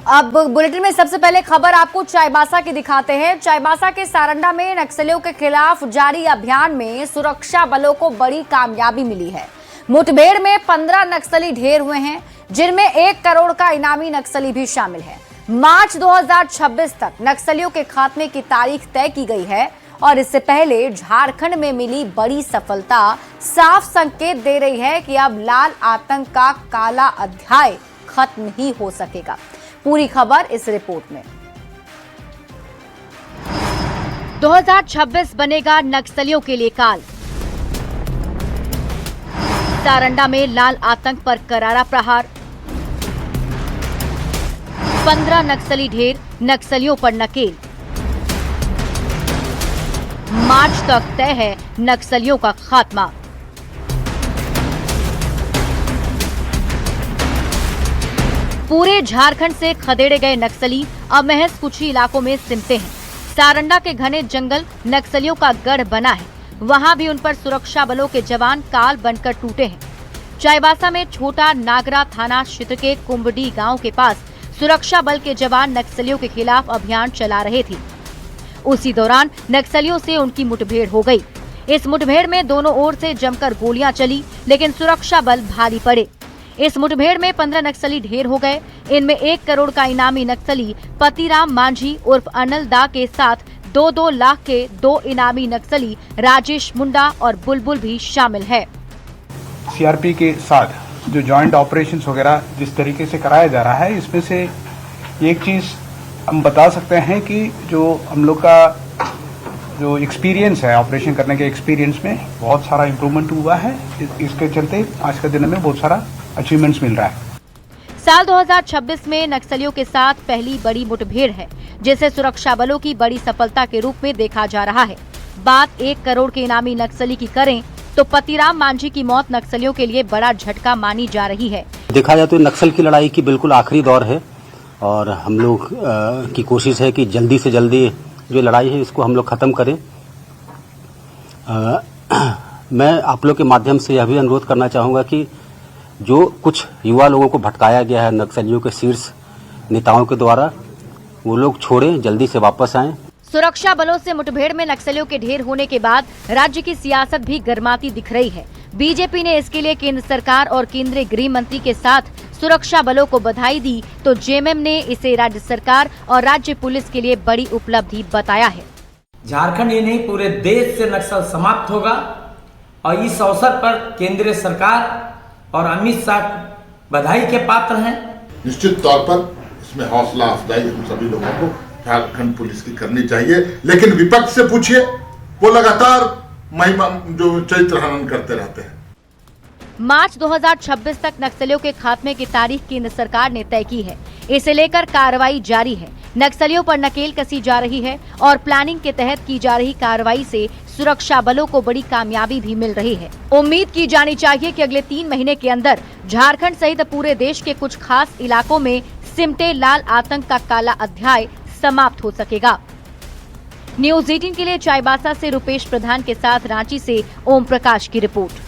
अब बुलेटिन में सबसे पहले खबर आपको चाईबासा की दिखाते हैं। चाईबासा के सारंडा में नक्सलियों के खिलाफ जारी अभियान में सुरक्षा बलों को बड़ी कामयाबी मिली है। मुठभेड़ में 15 नक्सली ढेर हुए हैं, जिनमें 1 करोड़ का इनामी नक्सली भी शामिल है। मार्च 2026 तक नक्सलियों के खात्मे की तारीख तय की गई है और इससे पहले झारखंड में मिली बड़ी सफलता साफ संकेत दे रही है कि अब लाल आतंक का काला अध्याय खत्म ही हो सकेगा। पूरी खबर इस रिपोर्ट में। 2026 बनेगा नक्सलियों के लिए काल। सारंडा में लाल आतंक पर करारा प्रहार। 15 नक्सली ढेर, नक्सलियों पर नकेल। मार्च तक तय है नक्सलियों का खात्मा। पूरे झारखंड से खदेड़े गए नक्सली अब महज कुछ ही इलाकों में सिमटे हैं। सारंडा के घने जंगल नक्सलियों का गढ़ बना है। वहां भी उन पर सुरक्षा बलों के जवान काल बनकर टूटे हैं। चाईबासा में छोटा नागरा थाना क्षेत्र के कुंबडी गांव के पास सुरक्षा बल के जवान नक्सलियों के खिलाफ अभियान चला रहे थे। उसी दौरान नक्सलियों से उनकी मुठभेड़ हो गई। इस मुठभेड़ में दोनों ओर से जमकर गोलियां चली, लेकिन सुरक्षा बल भारी पड़े। इस मुठभेड़ में 15 नक्सली ढेर हो गए। इनमें 1 करोड़ का इनामी नक्सली पतिराम मांझी उर्फ अनल दा के साथ 2-2 लाख के 2 इनामी नक्सली राजेश मुंडा और बुलबुल भी शामिल है। सीआरपी के साथ जो जॉइंट ऑपरेशंस वगैरह जिस तरीके से कराया जा रहा है, इसमें से एक चीज हम बता सकते हैं कि जो हम लोग का जो एक्सपीरियंस है, ऑपरेशन करने के एक्सपीरियंस में बहुत सारा इम्प्रूवमेंट हुआ है। इसके चलते आज के दिन में बहुत सारा अचीवमेंट्स मिल रहा है। साल 2026 में नक्सलियों के साथ पहली बड़ी मुठभेड़ है, जिसे सुरक्षा बलों की बड़ी सफलता के रूप में देखा जा रहा है। बात 1 करोड़ के इनामी नक्सली की करें तो पतिराम मांझी की मौत नक्सलियों के लिए बड़ा झटका मानी जा रही है। देखा जाए तो नक्सल की लड़ाई की बिल्कुल आखिरी दौर है और हम लोग की कोशिश है कि जल्दी से जल्दी जो लड़ाई है इसको हम लोग खत्म करें। मैं आप लोग के माध्यम से यह भी अनुरोध करना चाहूंगा कि जो कुछ युवा लोगों को भटकाया गया है नक्सलियों के शीर्ष नेताओं के द्वारा, वो लोग छोड़ें, जल्दी से वापस आएं। सुरक्षा बलों से मुठभेड़ में नक्सलियों के ढेर होने के बाद राज्य की सियासत भी गर्माती दिख रही है। बीजेपी ने इसके लिए केंद्र सरकार और केंद्रीय गृह मंत्री के साथ सुरक्षा बलों को बधाई दी, तो जेएमएम ने इसे राज्य सरकार और राज्य पुलिस के लिए बड़ी उपलब्धि बताया है। झारखंड ही नहीं पूरे देश से नक्सल समाप्त होगा और इस अवसर पर केंद्रीय सरकार और अमित शाह बधाई के पात्र हैं। निश्चित तौर पर इसमें हौसला अफजाई हम सभी लोगों को झारखंड पुलिस की करनी चाहिए, लेकिन विपक्ष से पूछिए, वो लगातार महिमा जो चरित्र हनन करते रहते हैं। मार्च 2026 तक नक्सलियों के खात्मे की तारीख केंद्र सरकार ने तय की है। इसे लेकर कार्रवाई जारी है। नक्सलियों पर नकेल कसी जा रही है और प्लानिंग के तहत की जा रही कार्रवाई से सुरक्षा बलों को बड़ी कामयाबी भी मिल रही है। उम्मीद की जानी चाहिए कि अगले 3 महीने के अंदर झारखंड सहित पूरे देश के कुछ खास इलाकों में सिमटे लाल आतंक का काला अध्याय समाप्त हो सकेगा। न्यूज़ 18 के लिए चाईबासा से रुपेश प्रधान के साथ रांची से ओम प्रकाश की रिपोर्ट।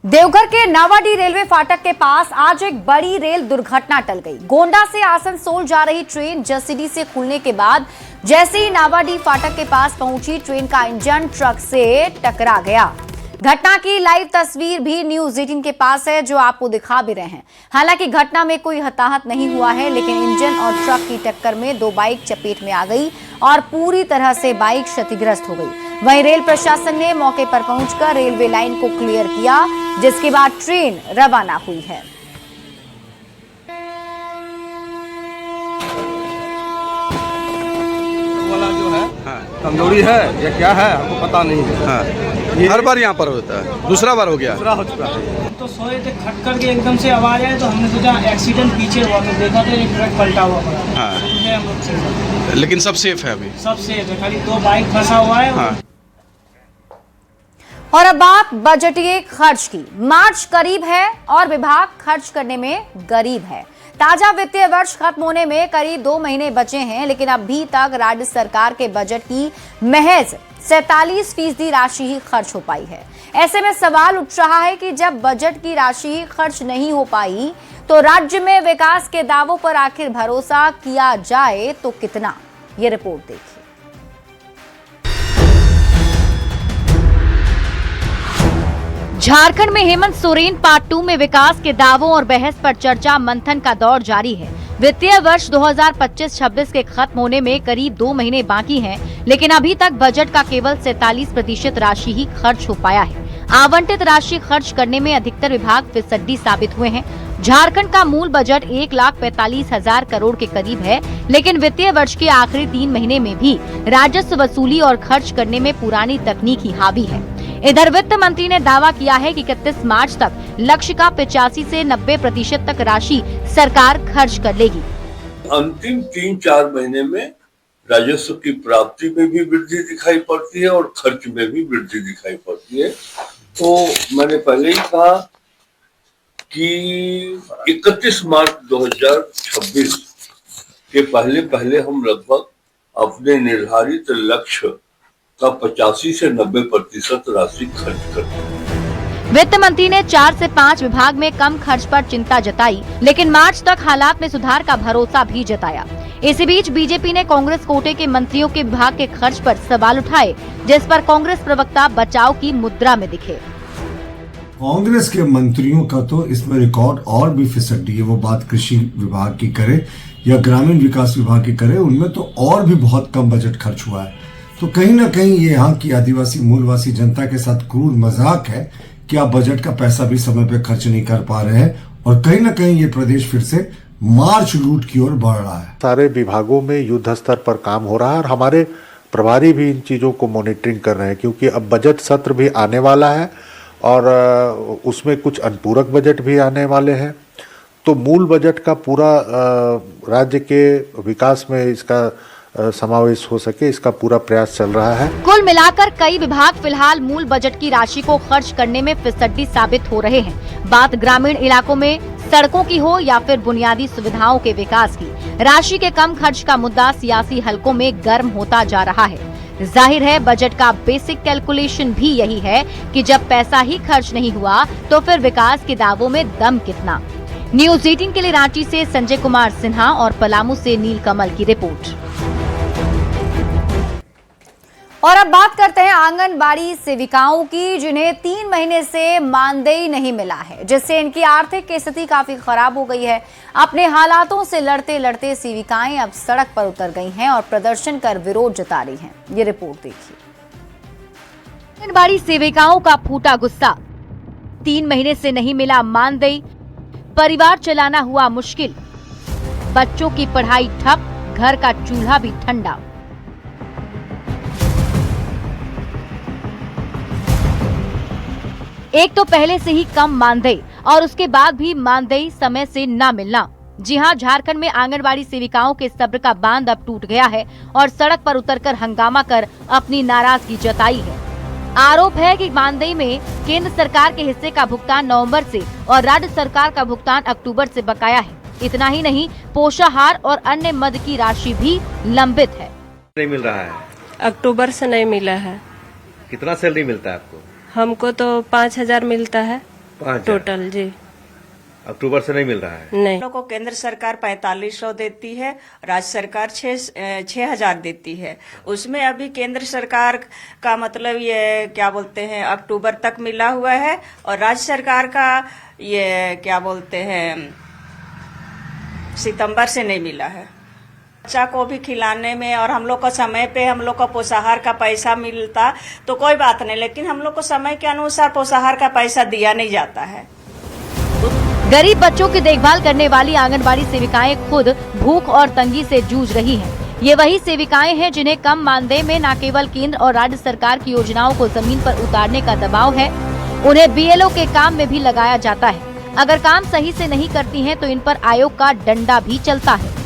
देवघर के नावाडीह रेलवे फाटक के पास आज एक बड़ी रेल दुर्घटना टल गई। गोंडा से आसनसोल जा रही ट्रेन जसीडीह से खुलने के बाद जैसे ही नावाडीह फाटक के पास पहुंची, ट्रेन का इंजन ट्रक से टकरा गया। घटना की लाइव तस्वीर भी न्यूज़ 18 के पास है, जो आपको दिखा भी रहे हैं। हालांकि घटना में कोई हताहत नहीं हुआ है, लेकिन इंजन और ट्रक की टक्कर में 2 बाइक चपेट में आ गई और पूरी तरह से बाइक क्षतिग्रस्त हो गई। वहीं रेल प्रशासन ने मौके पर पहुंचकर रेलवे लाइन को क्लियर किया, जिसके बाद ट्रेन रवाना हुई है। वाला जो है कमजोरी है या क्या है हमको पता नहीं है। हाँ, हर बार यहाँ पर होता है, दूसरा बार हो गया, दूसरा हो चुका है। तो सोए थे, खट करके एकदम से आवाज आए तो हमने सोचा एक्सीडेंट पीछे हुआ, तो देखा तो एक ट्रक पलटा हुआ पड़ा। हाँ, लेकिन सब सेफ है, अभी सब सेफ है, खाली 2 बाइक फंसा हुआ है। हाँ। और अब बात बजटीय खर्च की। मार्च करीब है और विभाग खर्च करने में गरीब है। ताजा वित्तीय वर्ष खत्म होने में करीब 2 महीने बचे हैं, लेकिन अभी तक राज्य सरकार के बजट की महज 47% राशि ही खर्च हो पाई है। ऐसे में सवाल उठ रहा है कि जब बजट की राशि खर्च नहीं हो पाई तो राज्य में विकास के दावों पर आखिर भरोसा किया जाए तो कितना, ये रिपोर्ट देखिए। झारखंड में हेमंत सोरेन पार्ट 2 में विकास के दावों और बहस पर चर्चा मंथन का दौर जारी है। वित्तीय वर्ष 2025-26 के खत्म होने में करीब 2 महीने बाकी हैं, लेकिन अभी तक बजट का केवल 47% राशि ही खर्च हो पाया है। आवंटित राशि खर्च करने में अधिकतर विभाग फिसड्डी साबित हुए हैं। झारखंड का मूल बजट 1,45,000 करोड़ के करीब है, लेकिन वित्तीय वर्ष के आखिरी 3 महीने में भी राजस्व वसूली और खर्च करने में पुरानी तकनीक ही हावी है। इधर वित्त मंत्री ने दावा किया है कि 31 मार्च तक लक्ष्य का 85 से 90% तक राशि सरकार खर्च कर लेगी। अंतिम 3-4 महीने में राजस्व की प्राप्ति में भी वृद्धि दिखाई पड़ती है और खर्च में भी वृद्धि दिखाई पड़ती है। तो मैंने पहले ही कहा कि 31 मार्च 2026 के पहले हम लगभग अपने निर्धारित लक्ष्य का 85 से 90% राशि खर्च करते हैं। वित्त मंत्री ने 4 से 5 विभाग में कम खर्च पर चिंता जताई, लेकिन मार्च तक हालात में सुधार का भरोसा भी जताया। इसी बीच बीजेपी ने कांग्रेस कोटे के मंत्रियों के विभाग के खर्च पर सवाल उठाए, जिस पर कांग्रेस प्रवक्ता बचाव की मुद्रा में दिखे। कांग्रेस के मंत्रियों का तो इसमें रिकॉर्ड और भी फिसड्डी है। वो बात कृषि विभाग की करे या ग्रामीण विकास विभाग की करे, उनमें तो और भी बहुत कम बजट खर्च हुआ है। तो कहीं ना कहीं ये यहाँ की आदिवासी मूलवासी जनता के साथ क्रूर मजाक है कि आप बजट का पैसा भी समय पे खर्च नहीं कर पा रहे हैं, और कहीं ना कहीं ये प्रदेश फिर से मार्च रूट की ओर बढ़ रहा है। सारे विभागों में युद्ध स्तर पर काम हो रहा है और हमारे प्रभारी भी इन चीज़ों को मॉनिटरिंग कर रहे हैं, क्योंकि अब बजट सत्र भी आने वाला है और उसमें कुछ अनुपूरक बजट भी आने वाले हैं। तो मूल बजट का पूरा राज्य के विकास में इसका समावेश हो सके, इसका पूरा प्रयास चल रहा है। कुल मिलाकर कई विभाग फिलहाल मूल बजट की राशि को खर्च करने में फिसड्डी साबित हो रहे हैं। बात ग्रामीण इलाकों में सड़कों की हो या फिर बुनियादी सुविधाओं के विकास की, राशि के कम खर्च का मुद्दा सियासी हलकों में गर्म होता जा रहा है। जाहिर है बजट का बेसिक कैलकुलेशन भी यही है कि जब पैसा ही खर्च नहीं हुआ तो फिर विकास के दावों में दम कितना। न्यूज़ 18 के लिए रांची से संजय कुमार सिन्हा और पलामू से नीलकमल की रिपोर्ट। और अब बात करते हैं आंगनबाड़ी सेविकाओं की, जिन्हें 3 महीने से मानदेय नहीं मिला है, जिससे इनकी आर्थिक स्थिति काफी खराब हो गई है। अपने हालातों से लड़ते लड़ते सेविकाएं अब सड़क पर उतर गई हैं और प्रदर्शन कर विरोध जता रही हैं। ये रिपोर्ट देखिए। आंगनबाड़ी सेविकाओं का फूटा गुस्सा, 3 महीने से नहीं मिला मानदेय, परिवार चलाना हुआ मुश्किल, बच्चों की पढ़ाई ठप, घर का चूल्हा भी ठंडा। एक तो पहले से ही कम मानदेय और उसके बाद भी मानदेय समय से न मिलना। जी हां, झारखंड में आंगनबाड़ी सेविकाओं के सब्र का बांध अब टूट गया है और सड़क पर उतरकर हंगामा कर अपनी नाराजगी जताई है। आरोप है कि मानदेय में केंद्र सरकार के हिस्से का भुगतान नवंबर से और राज्य सरकार का भुगतान अक्टूबर से बकाया है। इतना ही नहीं, पोषाहार और अन्य मद की राशि भी लंबित है। नहीं मिल रहा है, अक्टूबर से नहीं मिला है। कितना सैलरी मिलता है आपको? हमको तो 5,000 मिलता है 5,000 टोटल जी। अक्टूबर से नहीं मिल रहा है? नहीं। हम लोग को केंद्र सरकार 4500 देती है, राज्य सरकार 6,000 देती है। उसमें अभी केंद्र सरकार का मतलब ये क्या बोलते हैं अक्टूबर तक मिला हुआ है और राज्य सरकार का ये क्या बोलते हैं सितंबर से नहीं मिला है। बच्चा को भी खिलाने में और हम लोग को समय पे हम लोग को पोषाहार का पैसा मिलता तो कोई बात नहीं, लेकिन हम लोग को समय के अनुसार पोषाहार का पैसा दिया नहीं जाता है। गरीब बच्चों की देखभाल करने वाली आंगनबाड़ी सेविकाएं खुद भूख और तंगी से जूझ रही हैं। ये वही सेविकाएं हैं जिन्हें कम मानदेय में न केवल केंद्र और राज्य सरकार की योजनाओं को जमीन पर उतारने का दबाव है, उन्हें बीएलओ के काम में भी लगाया जाता है। अगर काम सही से नहीं करती हैं तो इन पर आयोग का डंडा भी चलता है।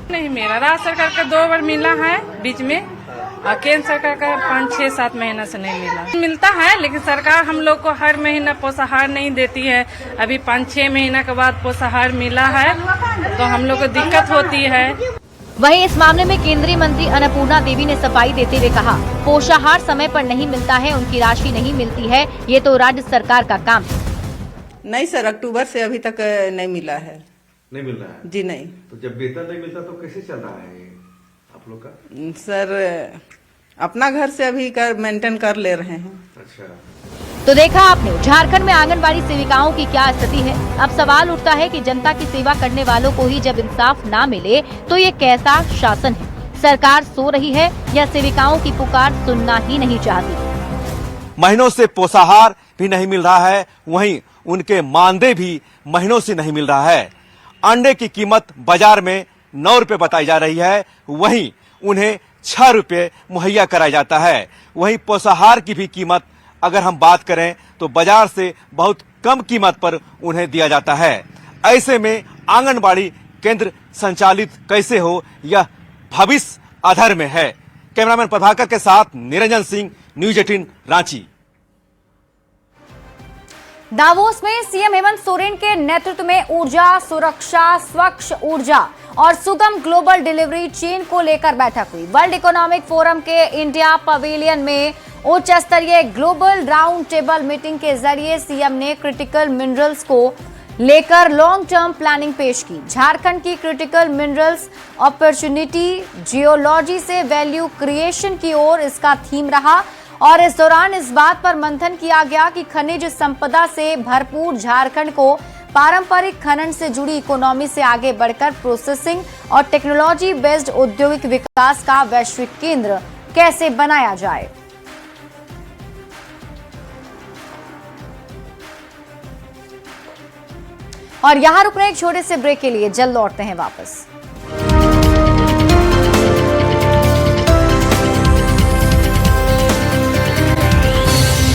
नहीं, मेरा राज्य सरकार का 2 बार मिला है बीच में और केंद्र सरकार का 5-6-7 महीना से नहीं मिलता है, लेकिन सरकार हम लोग को हर महीना पोषाहार नहीं देती है। अभी 5-6 महीना के बाद पोषाहार मिला है तो हम लोग को दिक्कत होती है। वहीं इस मामले में केंद्रीय मंत्री अन्नपूर्णा देवी ने सफाई देते हुए कहा, पोषाहार समय पर नहीं मिलता है, उनकी राशि नहीं मिलती है, ये तो राज्य सरकार का काम है। नहीं सर, अक्टूबर से अभी तक नहीं मिला है। नहीं मिल रहा है जी नहीं। तो जब वेतन नहीं मिलता तो कैसे चल रहा है ये आप लोग का? सर अपना घर से अभी मेंटेन कर ले रहे हैं। अच्छा, तो देखा आपने झारखंड में आंगनबाड़ी सेविकाओं की क्या स्थिति है। अब सवाल उठता है कि जनता की सेवा करने वालों को ही जब इंसाफ ना मिले तो ये कैसा शासन है। सरकार सो रही है या सेविकाओं की पुकार सुनना ही नहीं चाहती। महीनों से पोषाहार भी नहीं मिल रहा है, वहीं उनके मानदेय भी महीनों से नहीं मिल रहा है। अंडे की कीमत बाजार में 9 रुपए बताई जा रही है, वहीं उन्हें 6 रुपए मुहैया कराया जाता है। वहीं पोषाहार की भी कीमत अगर हम बात करें तो बाजार से बहुत कम कीमत पर उन्हें दिया जाता है। ऐसे में आंगनबाड़ी केंद्र संचालित कैसे हो, यह भविष्य अधर में है। कैमरामैन प्रभाकर के साथ निरंजन सिंह, न्यूज 18 रांची। दावोस में सीएम हेमंत सोरेन के नेतृत्व में ऊर्जा सुरक्षा, स्वच्छ ऊर्जा और सुगम ग्लोबल डिलीवरी चेन को लेकर बैठक हुई। वर्ल्ड इकोनॉमिक फोरम के इंडिया पवेलियन में उच्च स्तरीय ग्लोबल राउंड टेबल मीटिंग के जरिए सीएम ने क्रिटिकल मिनरल्स को लेकर लॉन्ग टर्म प्लानिंग पेश की। झारखंड की क्रिटिकल मिनरल्स अपॉर्चुनिटी जियोलॉजी से वैल्यू क्रिएशन की ओर इसका थीम रहा और इस दौरान इस बात पर मंथन किया गया कि खनिज संपदा से भरपूर झारखंड को पारंपरिक खनन से जुड़ी इकोनॉमी से आगे बढ़कर प्रोसेसिंग और टेक्नोलॉजी बेस्ड औद्योगिक विकास का वैश्विक केंद्र कैसे बनाया जाए। और यहां रुकने एक छोटे से ब्रेक के लिए जल्द लौटते हैं वापस।